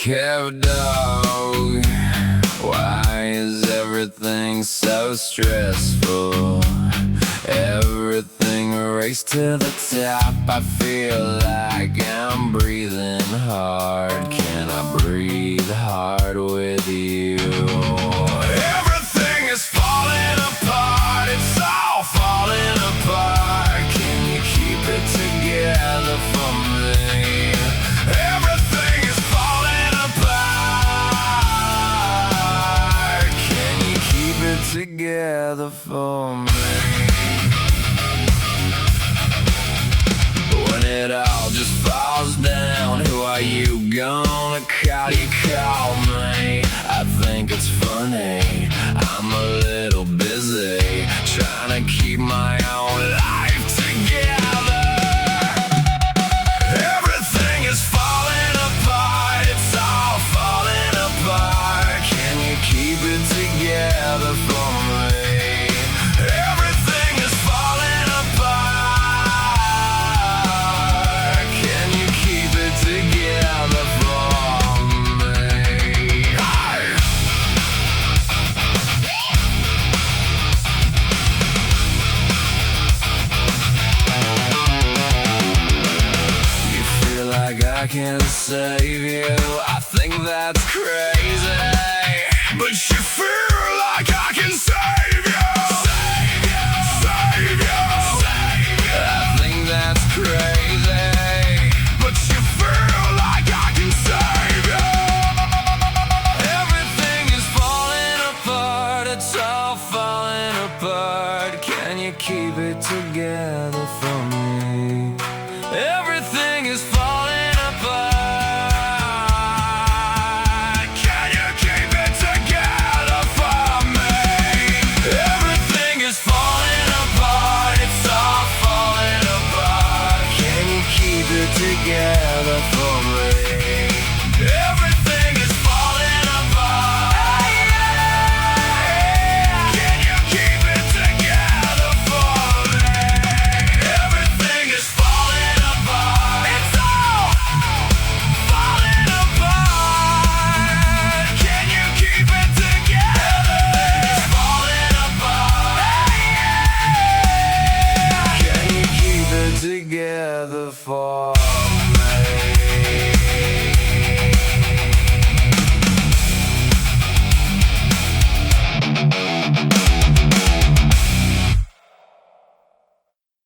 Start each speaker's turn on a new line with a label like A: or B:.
A: black-haired dog. Why is everything so stressful? Everything raced to the top. I feel like I'm breathing hard. Can I breathe hard with you? Everything is falling apart. It's all falling apart. Can you keep it together for me? Everything is falling apart. Can you keep it together for me? When it all just falls down, who are you gonna call? You call me. I think it's funny, I'm a little busy trying to keep my own life together. Everything is falling apart. It's all falling apart. Can you keep it together for me? Everything is falling apart. Can you keep it together for me? Hey! You feel like I can save you. I think that's crazy, but you feel like I can save you. Save you, save you, save you. I think that's crazy, but you feel like I can save you. Everything is falling apart. It's all falling apart. Can you keep it together for me? Everything is falling apart. Can you keep it together for me? Everything is falling apart. It's all falling apart. Can you keep it together for me? Everything is falling apart. Can you keep it together for me? Everything is falling apart. It's all falling apart. Can you keep it together? It's falling apart. Can you keep it together for me?